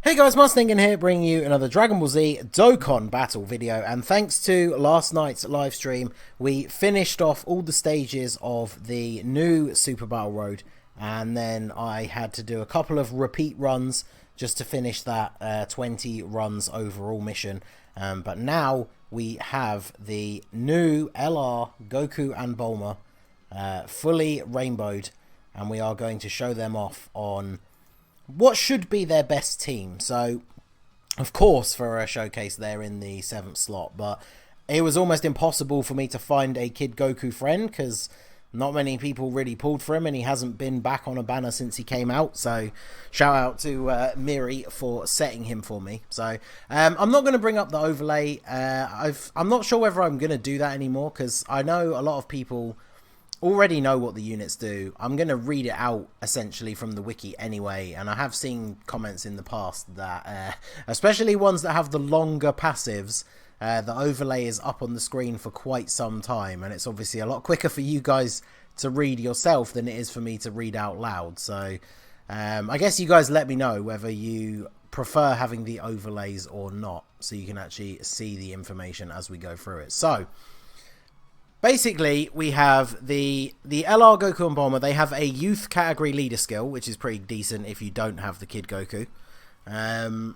Hey guys, Ningen here, bringing you another Dragon Ball Z Dokkan battle video, and thanks to last night's live stream, we finished off all the stages of the new Super Battle Road, and then I had to do a couple of repeat runs just to finish that 20 runs overall mission, but now we have the new LR Goku and Bulma fully rainbowed, and we are going to show them off on what should be their best team. So, of course, for a showcase, they're in the 7th slot, but it was almost impossible for me to find a Kid Goku friend because not many people really pulled for him, and he hasn't been back on a banner since he came out. So, shout out to Miri for setting him for me. So, I'm not going to bring up the overlay. I'm not sure whether I'm going to do that anymore because I know a lot of people already know what the units do. I'm going to read it out essentially from the wiki anyway, and I have seen comments in the past that especially ones that have the longer passives, the overlay is up on the screen for quite some time, and it's obviously a lot quicker for you guys to read yourself than it is for me to read out loud. So I guess you guys let me know whether you prefer having the overlays or not, so you can actually see the information as we go through it. So basically, we have the LR Goku and Bulma. They have a youth category leader skill, which is pretty decent if you don't have the Kid Goku. And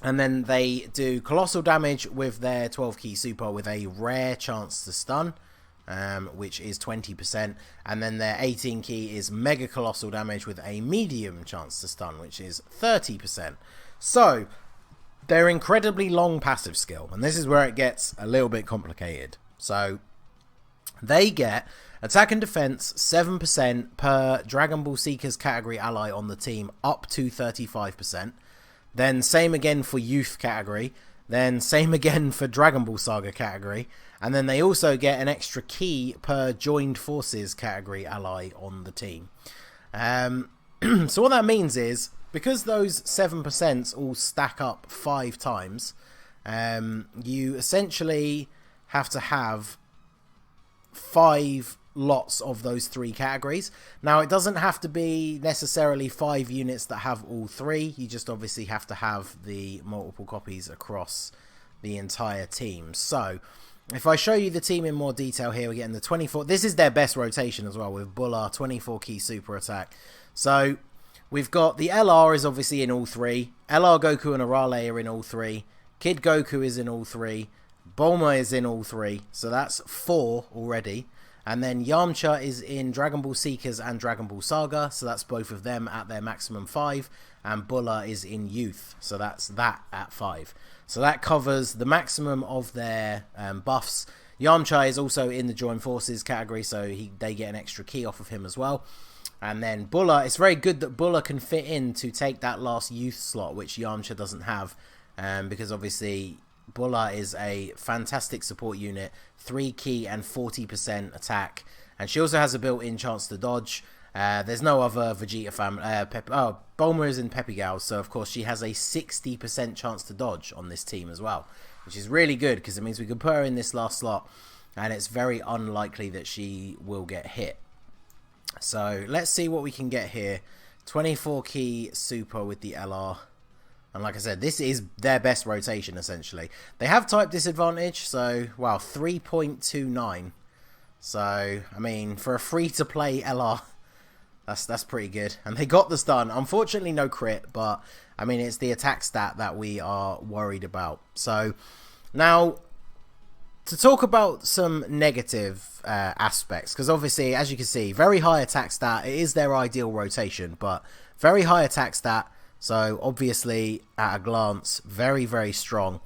then they do colossal damage with their 12 key super with a rare chance to stun, which is 20%. And then their 18 key is mega colossal damage with a medium chance to stun, which is 30%. So, they're incredibly long passive skill, and this is where it gets a little bit complicated. So they get attack and defense 7% per Dragon Ball Seekers category ally on the team, up to 35%. Then same again for youth category. Then same again for Dragon Ball Saga category. And then they also get an extra key per joined forces category ally on the team. So what that means is, because those 7% all stack up 5 times, you essentially have to have 5 lots of those 3 categories. Now, it doesn't have to be necessarily 5 units that have all 3. You just obviously have to have the multiple copies across the entire team. So, if I show you the team in more detail here, we're getting the 24. This is their best rotation as well, with Bulla, 24 key super attack. So, we've got the LR is obviously in all 3. LR Goku and Arale are in all 3. Kid Goku is in all 3. Bulma is in all 3, so that's 4 already. And then Yamcha is in Dragon Ball Seekers and Dragon Ball Saga, so that's both of them at their maximum 5. And Bulla is in Youth, so that's that at 5. So that covers the maximum of their buffs. Yamcha is also in the Join Forces category, so they get an extra key off of him as well. And then Bulla, it's very good that Bulla can fit in to take that last Youth slot, which Yamcha doesn't have, because obviously Bulla is a fantastic support unit, 3 key and 40% attack, and she also has a built-in chance to dodge. There's no other Vegeta family. Bulma is in Peppy Gal, so of course she has a 60% chance to dodge on this team as well, which is really good because it means we can put her in this last slot, and it's very unlikely that she will get hit. So let's see what we can get here. 24 key super with the LR. And like I said, this is their best rotation, essentially. They have type disadvantage, so, wow, 3.29. So, I mean, for a free-to-play LR, that's pretty good. And they got the stun. Unfortunately, no crit, but, I mean, it's the attack stat that we are worried about. So, now, to talk about some negative aspects, because obviously, as you can see, very high attack stat. It is their ideal rotation, but very high attack stat. So, obviously, at a glance, very, very strong.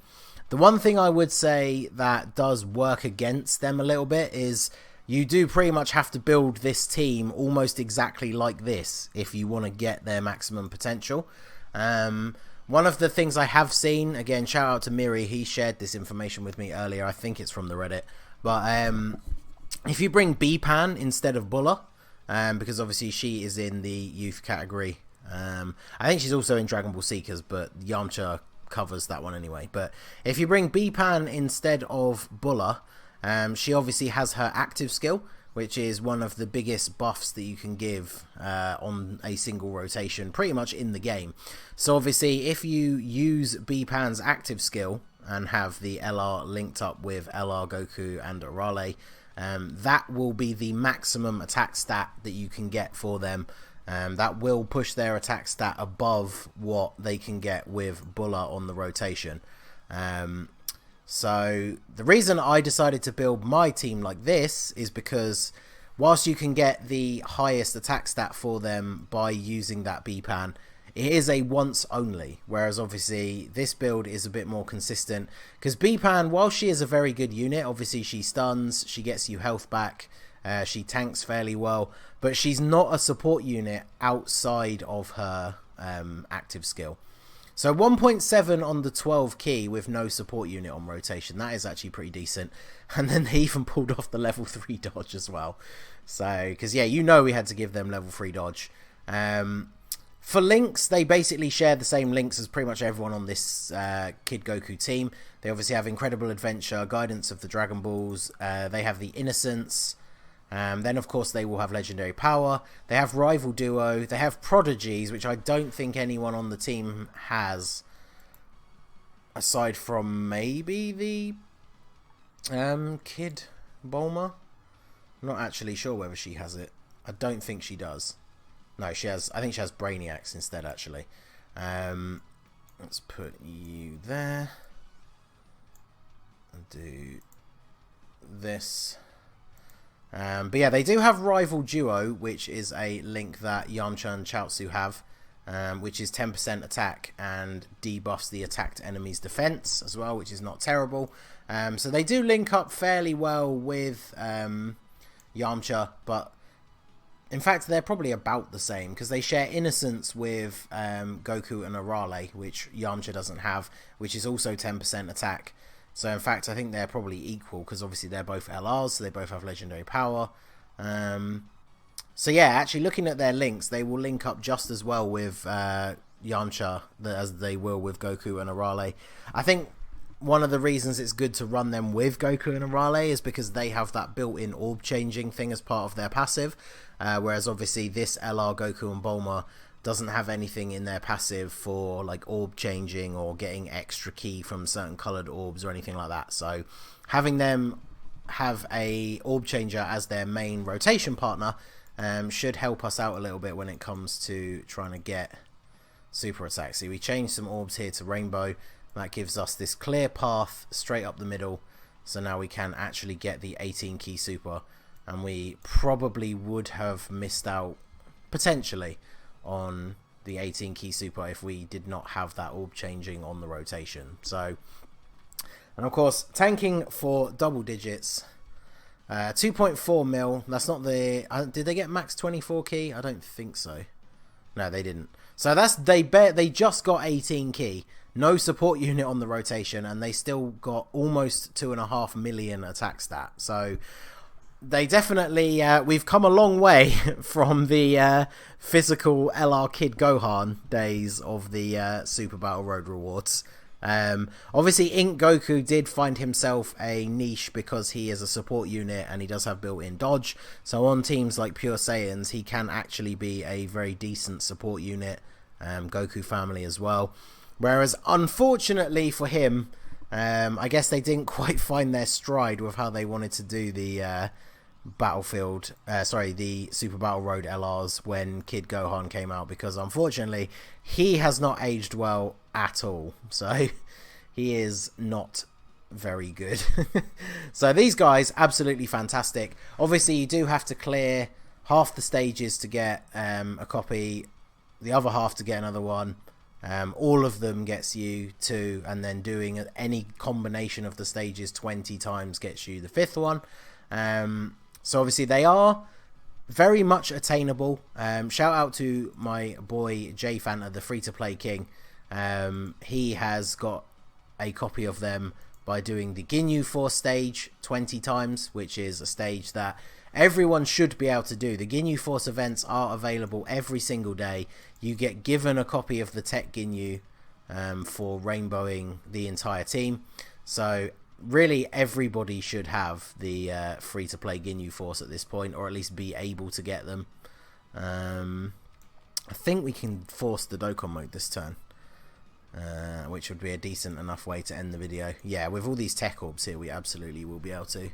The one thing I would say that does work against them a little bit is you do pretty much have to build this team almost exactly like this if you want to get their maximum potential. One of the things I have seen, again, shout out to Miri, he shared this information with me earlier. I think it's from the Reddit. But if you bring B-Pan instead of Bulla, because obviously she is in the youth category, I think she's also in Dragon Ball Seekers, but Yamcha covers that one anyway. But if you bring B-Pan instead of Bulla, she obviously has her active skill, which is one of the biggest buffs that you can give on a single rotation pretty much in the game. So obviously if you use B-Pan's active skill and have the LR linked up with LR, Goku and Arale, that will be the maximum attack stat that you can get for them. That will push their attack stat above what they can get with Bulla on the rotation. So the reason I decided to build my team like this is because whilst you can get the highest attack stat for them by using that B-Pan, it is a once only, whereas obviously this build is a bit more consistent, because B-Pan, while she is a very good unit, obviously she stuns, she gets you health back, she tanks fairly well, but she's not a support unit outside of her active skill. So 1.7 on the 12 key with no support unit on rotation, that is actually pretty decent. And then they even pulled off the level 3 dodge as well. So, because yeah, you know we had to give them level 3 dodge. For links, they basically share the same links as pretty much everyone on this Kid Goku team. They obviously have Incredible Adventure, Guidance of the Dragon Balls, they have the Innocence, then of course they will have Legendary Power, they have Rival Duo, they have Prodigies, which I don't think anyone on the team has, aside from maybe the Kid Bulma. I'm not actually sure whether she has it. I don't think she does. No, she has. I think she has Brainiacs instead, actually. Let's put you there. And do this. But yeah, they do have Rival Duo, which is a link that Yamcha and Chaozu have, which is 10% attack and debuffs the attacked enemy's defense as well, which is not terrible. So they do link up fairly well with Yamcha, but in fact, they're probably about the same, because they share Innocence with Goku and Arale, which Yamcha doesn't have, which is also 10% attack. So in fact, I think they're probably equal, because obviously they're both LRs, so they both have Legendary Power. So yeah, actually looking at their links, they will link up just as well with Yamcha as they will with Goku and Arale. I think one of the reasons it's good to run them with Goku and Arale is because they have that built-in orb changing thing as part of their passive, whereas obviously this LR, Goku and Bulma doesn't have anything in their passive for like orb changing or getting extra ki from certain coloured orbs or anything like that. So having them have a orb changer as their main rotation partner should help us out a little bit when it comes to trying to get super attacks. See, we changed some orbs here to rainbow. That gives us this clear path straight up the middle, so now we can actually get the 18 key super, and we probably would have missed out potentially on the 18 key super if we did not have that orb changing on the rotation. So, and of course tanking for double digits, 2.4 mil. That's not the did they get max 24 key? I don't think so. No, they didn't. So that's they just got 18 key. No support unit on the rotation, and they still got almost 2.5 million attack stat. So they definitely, we've come a long way from the physical LR Kid Gohan days of the Super Battle Road rewards. Obviously Ink Goku did find himself a niche because he is a support unit and he does have built-in dodge. So on teams like Pure Saiyans, he can actually be a very decent support unit. Goku family as well. Whereas, unfortunately for him, I guess they didn't quite find their stride with how they wanted to do the the Super Battle Road LRs when Kid Gohan came out, because unfortunately he has not aged well at all. So he is not very good. So these guys, absolutely fantastic. Obviously you do have to clear half the stages to get a copy, the other half to get another one. All of them gets you 2, and then doing any combination of the stages 20 times gets you the 5th one. So obviously they are very much attainable. Shout out to my boy J Fanta, the free-to-play king. He has got a copy of them by doing the Ginyu Force stage 20 times, which is a stage that everyone should be able to do. The Ginyu Force events are available every single day. You get given a copy of the Tech Ginyu for rainbowing the entire team. So really everybody should have the free-to-play Ginyu Force at this point, or at least be able to get them. I think we can force the Dokkan mode this turn, which would be a decent enough way to end the video. Yeah, with all these tech orbs here, we absolutely will be able to.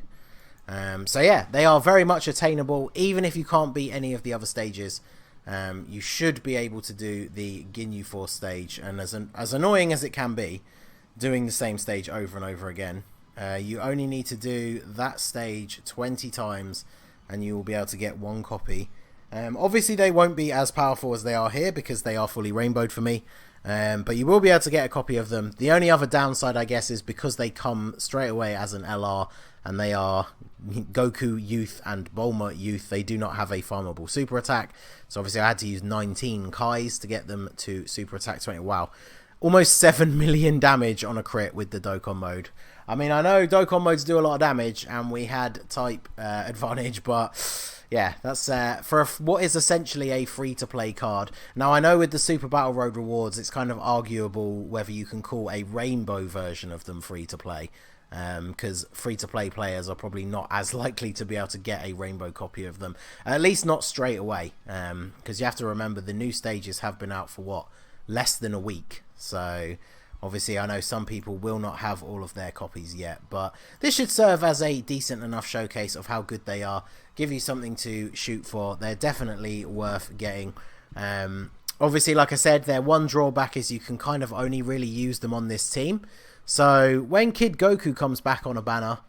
So yeah, they are very much attainable. Even if you can't beat any of the other stages, you should be able to do the Ginyu Force stage. And as annoying as it can be, doing the same stage over and over again, you only need to do that stage 20 times and you will be able to get one copy. Obviously they won't be as powerful as they are here because they are fully rainbowed for me, but you will be able to get a copy of them. The only other downside, I guess, is because they come straight away as an LR and they are Goku Youth and Bulma Youth, they do not have a farmable super attack. So obviously I had to use 19 Kais to get them to super attack 20. Wow, almost 7 million damage on a crit with the Dokkan mode. I mean, I know Dokkan modes do a lot of damage and we had type advantage, but yeah, that's for what is essentially a free-to-play card. Now, I know with the Super Battle Road rewards, it's kind of arguable whether you can call a rainbow version of them free-to-play, because free-to-play players are probably not as likely to be able to get a rainbow copy of them, at least not straight away, because you have to remember the new stages have been out for, what, less than a week, so obviously I know some people will not have all of their copies yet, but this should serve as a decent enough showcase of how good they are, give you something to shoot for. They're definitely worth getting. Obviously, like I said, their one drawback is you can kind of only really use them on this team. So when Kid Goku comes back on a banner,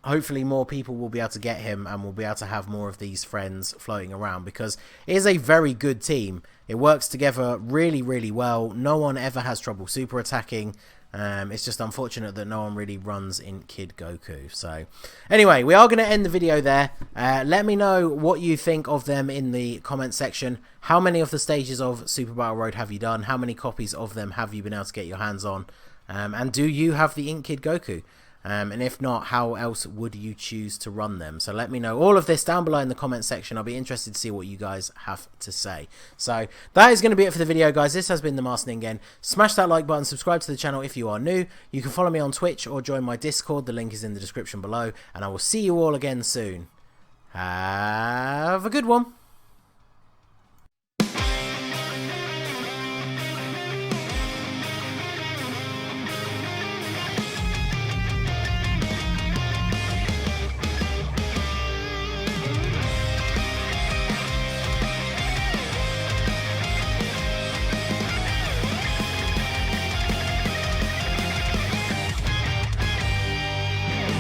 hopefully more people will be able to get him and we'll be able to have more of these friends floating around, because it is a very good team. It works together really, really well. No one ever has trouble super attacking. It's just unfortunate that no one really runs in Kid Goku. So anyway, we are going to end the video there. Let me know what you think of them in the comment section. How many of the stages of Super Battle Road have you done? How many copies of them have you been able to get your hands on? And do you have the Ink Kid Goku? And if not, how else would you choose to run them? So let me know all of this down below in the comment section. I'll be interested to see what you guys have to say. So that is going to be it for the video, guys. This has been the Master Ningen. Smash that like button, subscribe to the channel if you are new. You can follow me on Twitch or join my Discord. The link is in the description below. And I will see you all again soon. Have a good one.